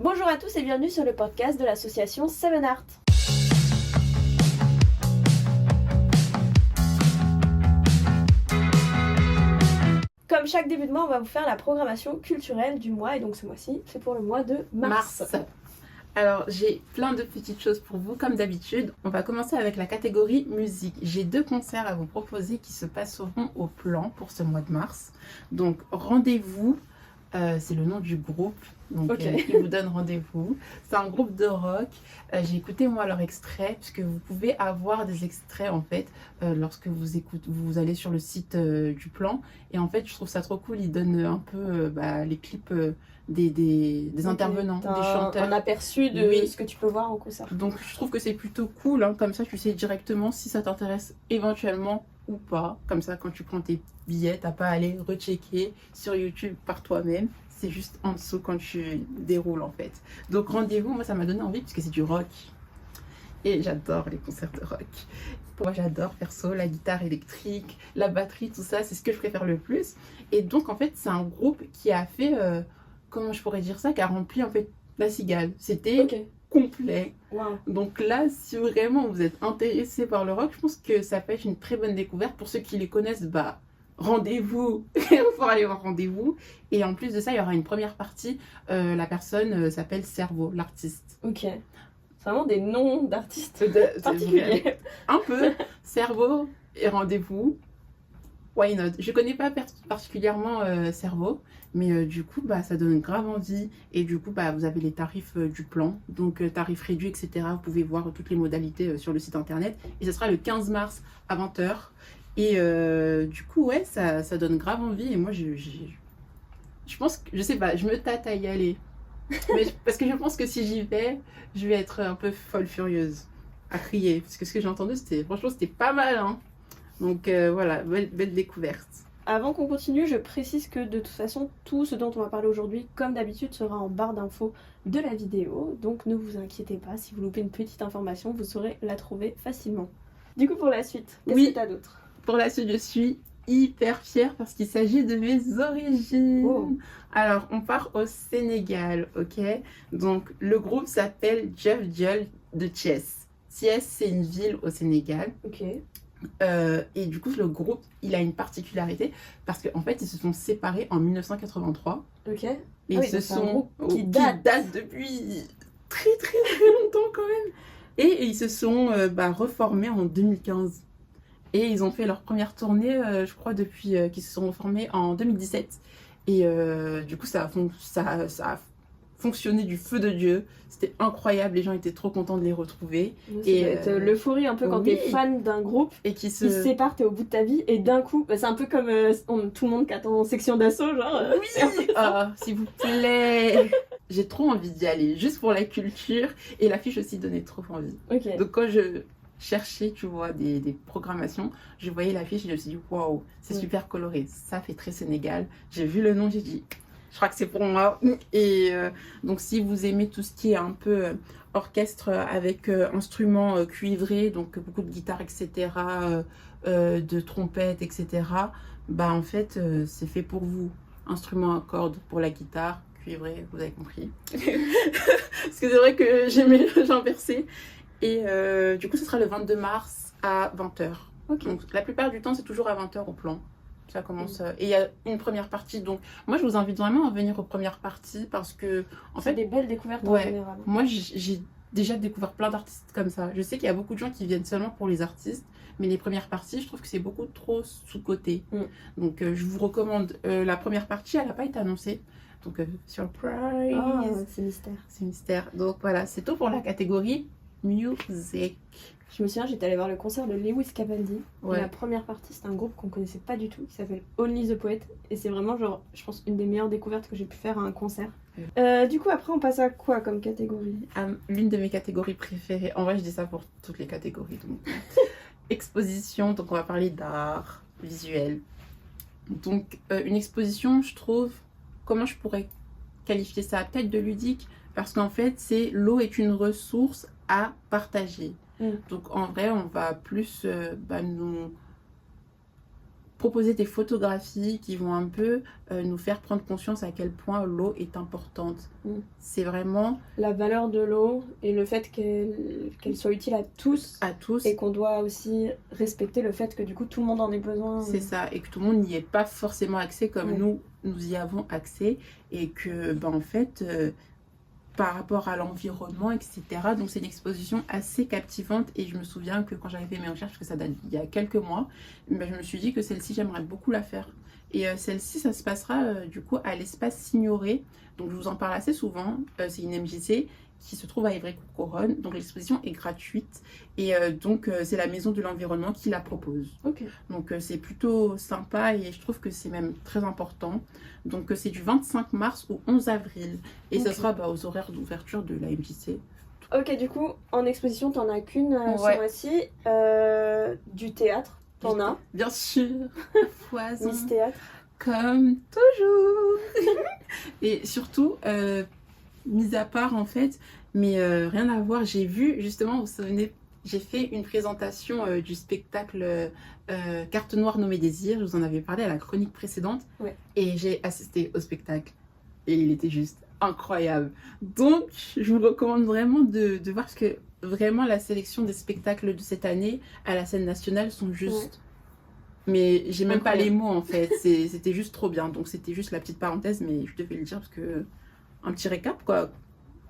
Bonjour à tous et bienvenue sur le podcast de l'association Seven Art. Comme chaque début de mois, on va vous faire la programmation culturelle du mois et donc ce mois-ci, c'est pour le mois de mars. Alors, j'ai plein de petites choses pour vous, comme d'habitude. On va commencer avec la catégorie musique. J'ai 2 concerts à vous proposer qui se passeront au Plan pour ce mois de mars. Donc, rendez-vous, c'est le nom du groupe. Donc, ils vous donnent rendez-vous. C'est un groupe de rock. J'ai écouté, moi, leur extrait, puisque vous pouvez avoir des extraits, en fait, lorsque vous allez sur le site du Plan. Et en fait, je trouve ça trop cool. Ils donnent un peu les clips des intervenants, des chanteurs. Un aperçu de ce que tu peux voir en concert. Donc, je trouve que c'est plutôt cool. Hein. Comme ça, tu sais directement si ça t'intéresse éventuellement ou pas. Comme ça, quand tu prends tes billets, t'as pas à aller rechecker sur YouTube par toi-même. C'est juste en dessous quand tu déroules en fait. Donc rendez-vous, moi ça m'a donné envie parce que c'est du rock. Et j'adore les concerts de rock. Moi j'adore perso, la guitare électrique, la batterie, tout ça, c'est ce que je préfère le plus. Et donc en fait c'est un groupe qui a fait, comment je pourrais dire ça, qui a rempli en fait la Cigale. C'était complet. Wow. Donc là, si vraiment vous êtes intéressé par le rock, je pense que ça peut être une très bonne découverte. Pour ceux qui les connaissent, rendez-vous pour aller voir rendez-vous. Et en plus de ça, il y aura une première partie. La personne s'appelle Cerveau, l'artiste. Ok. C'est vraiment des noms d'artistes particuliers. Un peu. Cerveau et rendez-vous. Why not? Je connais pas particulièrement Cerveau, mais du coup, ça donne grave envie. Et du coup, vous avez les tarifs du Plan. Donc, tarifs réduits, etc. Vous pouvez voir toutes les modalités sur le site internet. Et ce sera le 15 mars à 20h. Et du coup, ouais, ça donne grave envie. Et moi, je pense que, je sais pas, je me tâte à y aller. Mais, parce que je pense que si j'y vais, je vais être un peu folle furieuse à crier. Parce que ce que j'ai entendu, franchement, c'était pas mal. Hein. Donc voilà, belle découverte. Avant qu'on continue, je précise que de toute façon, tout ce dont on va parler aujourd'hui, comme d'habitude, sera en barre d'infos de la vidéo. Donc ne vous inquiétez pas, si vous loupez une petite information, vous saurez la trouver facilement. Du coup, pour la suite, qu'est-ce que t'as d'autre ? Pour la suite, je suis hyper fière parce qu'il s'agit de mes origines. Oh. Alors, on part au Sénégal, ok? Donc, le groupe s'appelle Dieuf Dieul de Thiès. Thiès, c'est une ville au Sénégal. Ok. Et du coup, le groupe, il a une particularité parce qu'en fait, ils se sont séparés en 1983. Ok. Et ils se sont qui date depuis très très très longtemps quand même. Et ils se sont reformés en 2015. Et ils ont fait leur première tournée, je crois, depuis qu'ils se sont reformés en 2017. Et du coup, ça a fonctionné du feu de Dieu. C'était incroyable, les gens étaient trop contents de les retrouver. Et l'euphorie un peu quand t'es fan d'un groupe et qui se sépare, t'es au bout de ta vie et d'un coup, c'est un peu comme tout le monde qui attend section d'assaut, genre. S'il vous plaît. J'ai trop envie d'y aller, juste pour la culture. Et l'affiche aussi donnait trop envie. Okay. Donc quand je cherchais, tu vois, des programmations, je voyais l'affiche et je me suis dit, waouh, c'est super coloré. Ça fait très Sénégal. J'ai vu le nom, j'ai dit, je crois que c'est pour moi. Et donc si vous aimez tout ce qui est un peu orchestre avec instruments cuivrés, donc beaucoup de guitare, etc., de trompette, etc., en fait, c'est fait pour vous. Instruments à cordes pour la guitare, cuivré, vous avez compris. Parce que c'est vrai que j'ai inversé. Et du coup, ce sera le 22 mars à 20h. Okay. Donc la plupart du temps, c'est toujours à 20h au Plan. Ça commence. Et il y a une première partie. Donc moi, je vous invite vraiment à venir aux premières parties parce que, en fait, des belles découvertes en général. Moi, j'ai déjà découvert plein d'artistes comme ça. Je sais qu'il y a beaucoup de gens qui viennent seulement pour les artistes, mais les premières parties, je trouve que c'est beaucoup trop sous-coté. Donc je vous recommande. La première partie, elle n'a pas été annoncée. Donc surprise. C'est mystère. C'est mystère. Donc voilà, c'est tout pour la catégorie music. Je me souviens, j'étais allée voir le concert de Lewis Capaldi. Ouais. La première partie, c'est un groupe qu'on connaissait pas du tout, qui s'appelle Only the Poet. Et c'est vraiment, genre, je pense, une des meilleures découvertes que j'ai pu faire à un concert. Du coup, après, on passe à quoi comme catégorie ? L'une de mes catégories préférées. En vrai, je dis ça pour toutes les catégories. Donc. Exposition, donc on va parler d'art visuel. Donc, une exposition, je trouve, comment je pourrais qualifier ça ? Peut-être de ludique, parce qu'en fait, l'eau est une ressource à partager. Donc en vrai, on va plus nous proposer des photographies qui vont un peu nous faire prendre conscience à quel point l'eau est importante. C'est vraiment la valeur de l'eau et le fait qu'elle soit utile à tous. Et qu'on doit aussi respecter le fait que du coup tout le monde en ait besoin. C'est ça, et que tout le monde n'y ait pas forcément accès comme nous y avons accès. Et que, en fait, par rapport à l'environnement, etc. Donc c'est une exposition assez captivante. Et je me souviens que quand j'avais fait mes recherches, que ça date il y a quelques mois, je me suis dit que celle-ci, j'aimerais beaucoup la faire. Et celle-ci, ça se passera du coup à l'espace Signoret. Donc je vous en parle assez souvent. C'est une MJC qui se trouve à Évry-Courcouronnes. Donc l'exposition est gratuite. Et donc c'est la Maison de l'Environnement qui la propose. Donc c'est plutôt sympa et je trouve que c'est même très important. Donc c'est du 25 mars au 11 avril. Et ça sera aux horaires d'ouverture de la MJC. Ok, du coup, en exposition, t'en as qu'une ce mois-ci. Du théâtre, t'en as? Bien sûr. Foison. Miss Théâtre. Comme toujours. Et surtout, mis à part en fait, mais rien à voir, j'ai vu justement, vous vous souvenez, j'ai fait une présentation du spectacle Carte Noire nommée Désir, je vous en avais parlé à la chronique précédente, et j'ai assisté au spectacle et il était juste incroyable. Donc je vous recommande vraiment de voir, parce que vraiment la sélection des spectacles de cette année à la scène nationale sont juste... Mais j'ai même pas les mots en fait, c'était juste trop bien. Donc c'était juste la petite parenthèse, mais je devais le dire parce que... Un petit récap quoi,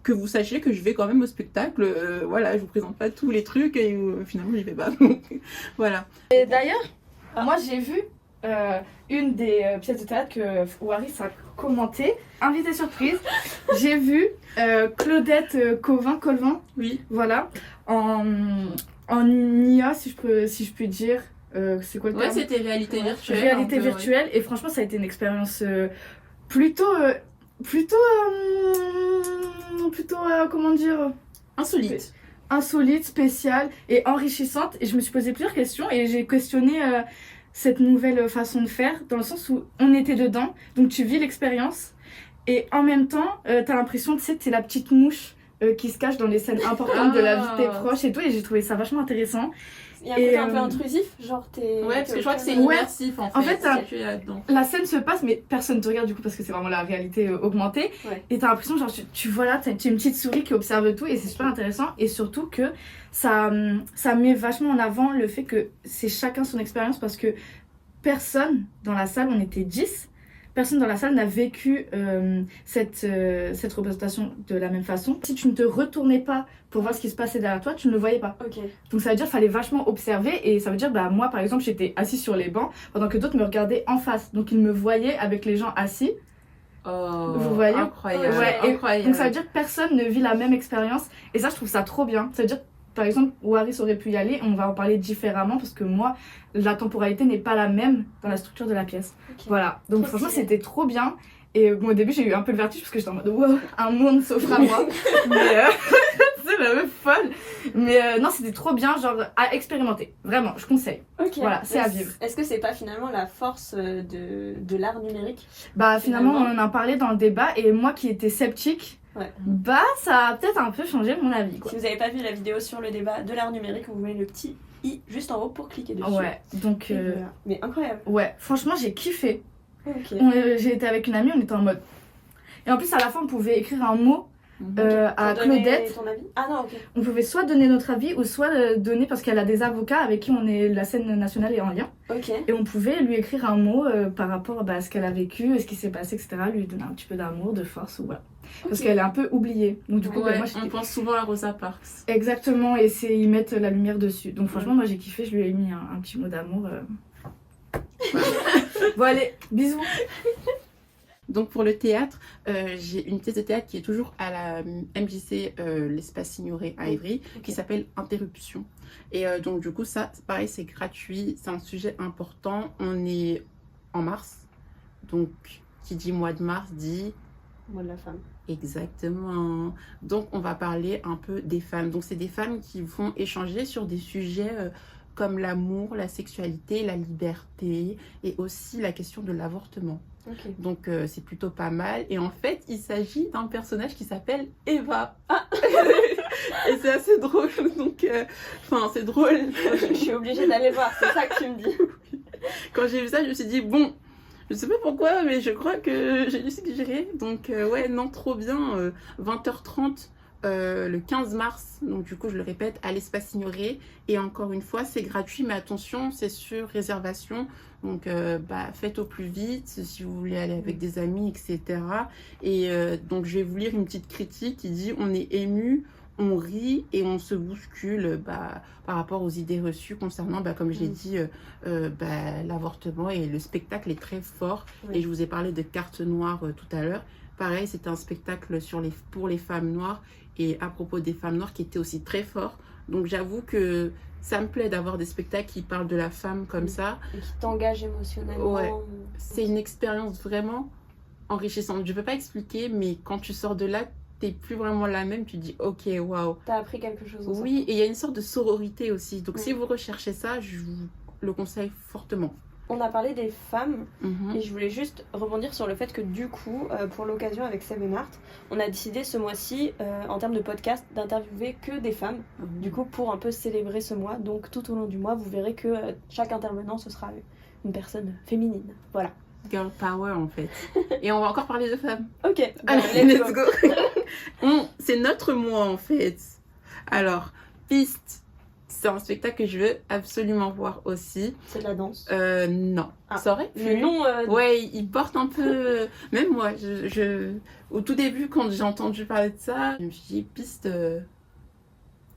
que vous sachiez que je vais quand même au spectacle, voilà, je vous présente pas tous les trucs et finalement j'y vais pas. Donc, voilà. Et d'ailleurs, moi j'ai vu une des pièces de théâtre que Waris a commenté, invité surprise. J'ai vu Claudette Colvin, oui, voilà, en IA si je puis dire. C'est quoi le terme? c'était réalité virtuelle. Réalité virtuelle, et franchement ça a été une expérience plutôt comment dire, insolite, spéciale et enrichissante. Et je me suis posé plusieurs questions et j'ai questionné cette nouvelle façon de faire, dans le sens où on était dedans, donc tu vis l'expérience et en même temps t'as l'impression, tu sais, t'es la petite mouche qui se cache dans les scènes importantes de la vie de tes proches et tout, et j'ai trouvé ça vachement intéressant. Il y a un côté un peu intrusif, genre t'es... Ouais, parce que je crois que c'est immersif en fait. En fait, la scène se passe, mais personne te regarde du coup parce que c'est vraiment la réalité augmentée. Et t'as l'impression, genre, tu vois là, t'as une petite souris qui observe tout et c'est super intéressant. Et surtout que ça met vachement en avant le fait que c'est chacun son expérience, parce que personne dans la salle, on était 10, personne dans la salle n'a vécu cette représentation de la même façon. Si tu ne te retournais pas pour voir ce qui se passait derrière toi, tu ne le voyais pas. Donc ça veut dire qu'il fallait vachement observer, et ça veut dire, moi par exemple, j'étais assise sur les bancs pendant que d'autres me regardaient en face. Donc ils me voyaient avec les gens assis. Vous voyez? Incroyable. Incroyable. Donc ça veut dire que personne ne vit la même expérience, et ça je trouve ça trop bien. Ça veut dire, par exemple, Waris aurait pu y aller, on va en parler différemment parce que moi, la temporalité n'est pas la même dans la structure de la pièce. Voilà, donc franchement c'était trop bien. Et au début j'ai eu un peu le vertige parce que j'étais en mode wow, un monde s'offre à moi. Mais c'est la meuf folle. Mais non, c'était trop bien, genre à expérimenter. Vraiment, je conseille. Voilà, c'est à vivre. Est-ce que c'est pas finalement la force de l'art numérique? Finalement on en a parlé dans le débat, et moi qui étais sceptique, ça a peut-être un peu changé mon avis, quoi. Si vous n'avez pas vu la vidéo sur le débat de l'art numérique, vous mettez le petit i juste en haut pour cliquer dessus. Donc mais incroyable. Franchement j'ai kiffé. J'ai été avec une amie, on était en mode, et en plus à la fin on pouvait écrire un mot à Claudette. Ton avis? Ah non, on pouvait soit donner notre avis ou soit donner, parce qu'elle a des avocats avec qui la scène nationale est en lien. Et on pouvait lui écrire un mot par rapport à ce qu'elle a vécu, ce qui s'est passé, etc. Lui donner un petit peu d'amour, de force, ou voilà. Parce qu'elle est un peu oubliée. Donc du coup, moi, on pense souvent à Rosa Parks. Exactement, et ils mettent la lumière dessus. Donc franchement, moi j'ai kiffé, je lui ai mis un petit mot d'amour. Bon allez, bisous. Donc pour le théâtre, j'ai une pièce de théâtre qui est toujours à la MJC, l'espace Signoret à Évry, qui s'appelle Interruption. Et donc du coup ça, pareil, c'est gratuit, c'est un sujet important. On est en mars, donc qui dit mois de mars dit... Mois de la femme. Exactement. Donc on va parler un peu des femmes. Donc c'est des femmes qui vont échanger sur des sujets comme l'amour, la sexualité, la liberté, et aussi la question de l'avortement. Donc c'est plutôt pas mal. Et en fait, il s'agit d'un personnage qui s'appelle Eva. Et c'est assez drôle. Donc, c'est drôle. Je suis obligée d'aller voir, c'est ça que tu me dis. Quand j'ai vu ça, je me suis dit, bon, je sais pas pourquoi, mais je crois que j'ai dû suggérer. Donc, ouais, non, trop bien. 20h30, le 15 mars. Donc, du coup, je le répète, à l'Espace Signoret. Et encore une fois, c'est gratuit, mais attention, c'est sur réservation. Donc, faites au plus vite si vous voulez aller avec des amis, etc. Et donc, je vais vous lire une petite critique qui dit, on est ému. On rit et on se bouscule par rapport aux idées reçues concernant, comme je l'ai dit, l'avortement. Et le spectacle est très fort. Oui. Et je vous ai parlé de Carte Noire tout à l'heure. Pareil, c'était un spectacle pour les femmes noires et à propos des femmes noires qui était aussi très fort. Donc j'avoue que ça me plaît d'avoir des spectacles qui parlent de la femme comme ça. Et qui t'engagent émotionnellement. Ouais. C'est une expérience vraiment enrichissante. Je ne peux pas expliquer, mais quand tu sors de là, t'es plus vraiment la même, tu te dis ok, waouh. T'as appris quelque chose. Oui, et il y a une sorte de sororité aussi. Donc si vous recherchez ça, je vous le conseille fortement. On a parlé des femmes et je voulais juste rebondir sur le fait que du coup, pour l'occasion avec Seb et Art, on a décidé ce mois-ci, en termes de podcast, d'interviewer que des femmes. Du coup, pour un peu célébrer ce mois. Donc tout au long du mois, vous verrez que chaque intervenant, ce sera une personne féminine. Voilà. Girl power en fait. Et on va encore parler de femmes. Ok, allez, let's go. C'est notre mois en fait. Alors, Piste, c'est un spectacle que je veux absolument voir aussi. C'est de la danse? Non. Ça aurait pu. Le nom Ouais, il porte un peu... Même moi, au tout début, quand j'ai entendu parler de ça, je me suis dit, Piste...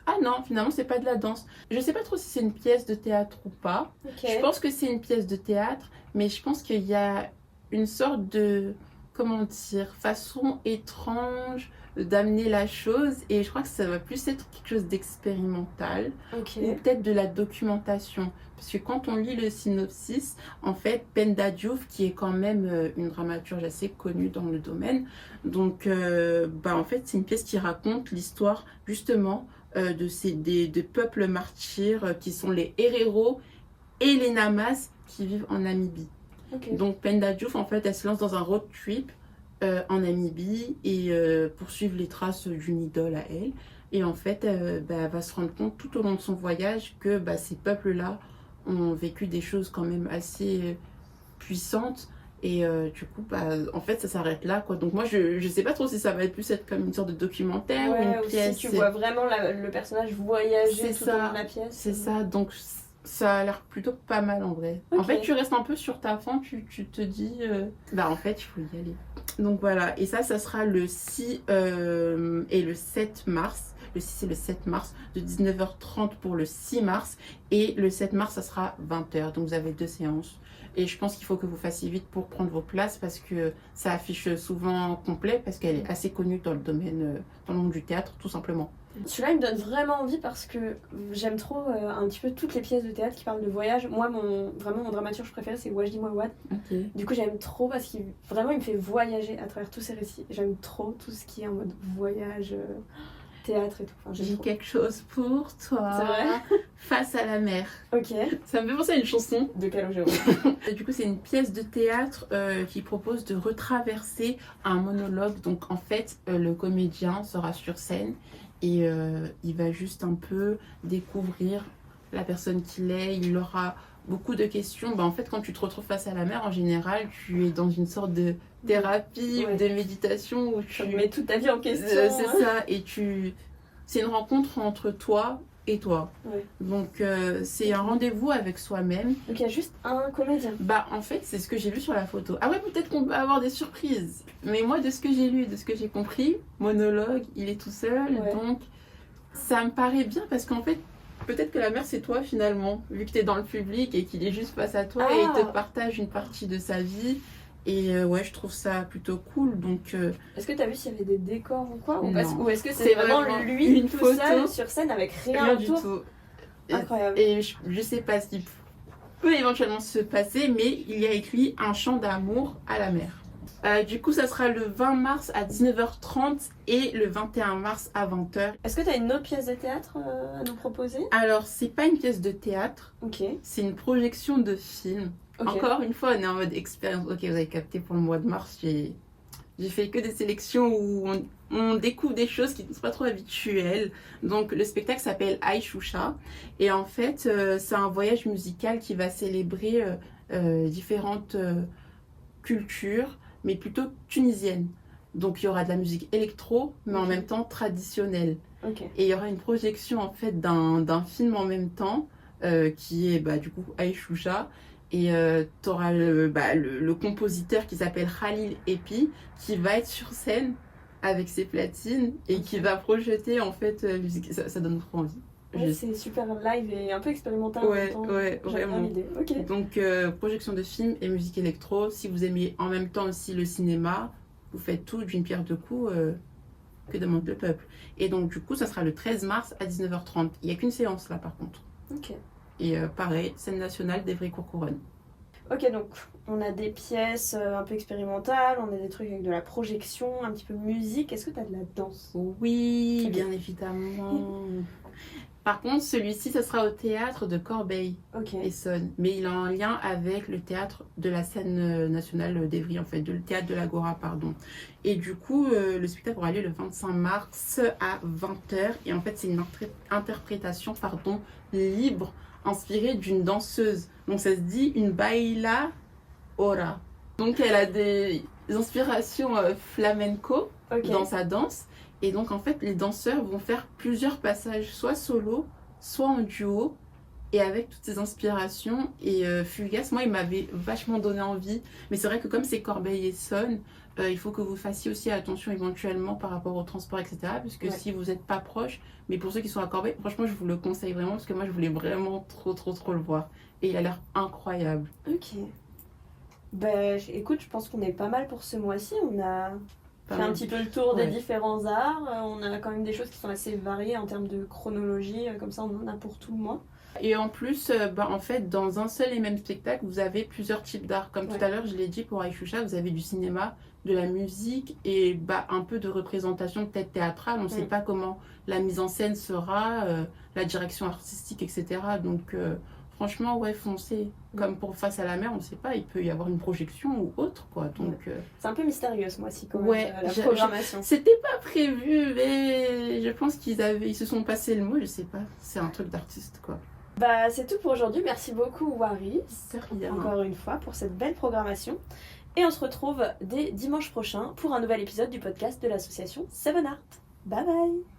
Ah non, finalement, c'est pas de la danse. Je sais pas trop si c'est une pièce de théâtre ou pas. Okay. Je pense que c'est une pièce de théâtre, mais je pense qu'il y a une sorte de, comment dire, façon étrange d'amener la chose. Et je crois que ça va plus être quelque chose d'expérimental. Okay. Ou peut-être de la documentation. Parce que quand on lit le synopsis, en fait, Penda Diouf, qui est quand même une dramaturge assez connue dans le domaine, donc en fait, c'est une pièce qui raconte l'histoire, justement, de peuples martyrs qui sont les Herero et les Namas qui vivent en Namibie. Okay. Donc Penda Diouf, en fait, elle se lance dans un road trip en Namibie et poursuivre les traces d'une idole à elle. Et en fait, elle va se rendre compte tout au long de son voyage que ces peuples-là ont vécu des choses quand même assez puissantes. Et du coup, en fait, ça s'arrête là, quoi. Donc moi, je sais pas trop si ça va plus être comme une sorte de documentaire ou une pièce. Si tu vois vraiment le personnage voyager tout au long de la pièce. C'est ça, donc ça a l'air plutôt pas mal en vrai. Okay. En fait, tu restes un peu sur ta faim, tu te dis... en fait, il faut y aller. Donc voilà, et ça sera le 6 et le 7 mars. Le 6 et le 7 mars, de 19h30 pour le 6 mars. Et le 7 mars, ça sera 20h. Donc vous avez 2 séances. Et je pense qu'il faut que vous fassiez vite pour prendre vos places parce que ça affiche souvent complet parce qu'elle est assez connue dans le domaine, dans le monde du théâtre, tout simplement. Celui-là, il me donne vraiment envie parce que j'aime trop un petit peu toutes les pièces de théâtre qui parlent de voyage. Moi, mon dramaturge préféré, c'est Wajdi Mouawad. Okay. Du coup, j'aime trop parce qu'il me fait voyager à travers tous ses récits. J'aime trop tout ce qui est en mode voyage... théâtre et tout. Enfin, j'ai quelque chose pour toi. C'est vrai? Face à la mer. Ok. Ça me fait penser à une chanson. De Calogero. Du coup, c'est une pièce de théâtre qui propose de retraverser un monologue. Donc, en fait, le comédien sera sur scène et il va juste un peu découvrir la personne qu'il est. Il aura beaucoup de questions. En fait, quand tu te retrouves face à la mer, en général, tu es dans une sorte de thérapie ou de méditation où tu mets toute ta vie en question. C'est ça, et c'est une rencontre entre toi et toi. Ouais. Donc c'est un rendez-vous avec soi-même. Donc il y a juste un comédien. En fait, c'est ce que j'ai vu sur la photo. Ah ouais, peut-être qu'on peut avoir des surprises. Mais moi, de ce que j'ai lu et de ce que j'ai compris, monologue, il est tout seul. Ouais. Donc ça me paraît bien parce qu'en fait, peut-être que la mer c'est toi finalement, vu que tu es dans le public et qu'il est juste face à toi et il te partage une partie de sa vie. Et ouais, je trouve ça plutôt cool. Donc, est-ce que tu as vu s'il y avait des décors ou quoi? Ou est-ce que c'est vraiment lui une tout photo seul sur scène avec rien autour? Du tout. Incroyable. Et je sais pas ce qui peut éventuellement se passer, mais il y a écrit un chant d'amour à la mer. Du coup, ça sera le 20 mars à 19h30 et le 21 mars à 20h. Est-ce que tu as une autre pièce de théâtre à nous proposer? Alors, c'est pas une pièce de théâtre. Ok. C'est une projection de film. Okay. Encore une fois, on est en mode expérience. Ok, vous avez capté pour le mois de mars, j'ai fait que des sélections où on découvre des choses qui ne sont pas trop habituelles. Donc le spectacle s'appelle Aïchoucha. Et en fait, c'est un voyage musical qui va célébrer différentes cultures, mais plutôt tunisiennes. Donc il y aura de la musique électro, mais en même temps traditionnelle. Ok. Et il y aura une projection en fait d'un film en même temps, qui est du coup Aïchoucha. Et tu auras le compositeur qui s'appelle Khalil Epi, qui va être sur scène avec ses platines et qui va projeter en fait musique. Ça donne trop envie. Ouais, c'est super live et un peu expérimental en même temps. Ouais, J'aime vraiment. bien l'idée. Ok. Donc, projection de films et musique électro. Si vous aimez en même temps aussi le cinéma, vous faites tout d'une pierre deux coups. Que demande le peuple. Et donc, du coup, ça sera le 13 mars à 19h30. Il n'y a qu'une séance là, par contre. Ok. Et pareil, scène nationale d'Evry-Courcouronnes. Ok, donc on a des pièces un peu expérimentales, on a des trucs avec de la projection, un petit peu de musique. Est-ce que tu as de la danse? Oui, Ok. bien évidemment. Par contre, celui-ci, ça sera au théâtre de Corbeil. Ok. Essonne. Mais il a un lien avec le théâtre de la scène nationale d'Evry, en fait, le théâtre de l'Agora, pardon. Et du coup, le spectacle aura lieu le 25 mars à 20h. Et en fait, c'est une interprétation libre, inspirée d'une danseuse. Donc, ça se dit une baila ora. Donc, elle a des inspirations flamenco Ok. dans sa danse. Et donc, en fait, les danseurs vont faire plusieurs passages, soit solo, soit en duo, et avec toutes ces inspirations. Et Fugace, moi, il m'avait vachement donné envie. Mais c'est vrai que comme c'est Corbeil-Essonnes, il faut que vous fassiez aussi attention éventuellement par rapport au transport, etc. Parce que si vous n'êtes pas proche, mais pour ceux qui sont à Corbeil, franchement, je vous le conseille vraiment, parce que moi, je voulais vraiment trop le voir. Et il a l'air incroyable. Ok. Bah écoute, je pense qu'on est pas mal pour ce mois-ci. On a fait un petit peu le tour des différents arts. On a quand même des choses qui sont assez variées en termes de chronologie. Comme ça, on en a pour tout le mois. Et en plus, en fait, dans un seul et même spectacle, vous avez plusieurs types d'art. Comme tout à l'heure, je l'ai dit pour Aïchoucha, vous avez du cinéma, de la musique et un peu de représentation peut-être théâtrale. On ne sait pas comment la mise en scène sera, la direction artistique, etc. Donc, franchement, ouais, foncez. Comme pour Face à la mer, on ne sait pas, il peut y avoir une projection ou autre, quoi. Donc, c'est un peu mystérieux ce mois-ci, quand même, ouais, la programmation. C'était pas prévu, mais je pense ils se sont passés le mot, je sais pas. C'est un truc d'artiste, quoi. Bah, c'est tout pour aujourd'hui. Merci beaucoup, Waris. Rien. Encore une fois, pour cette belle programmation. Et on se retrouve dès dimanche prochain pour un nouvel épisode du podcast de l'association Seven Art. Bye bye!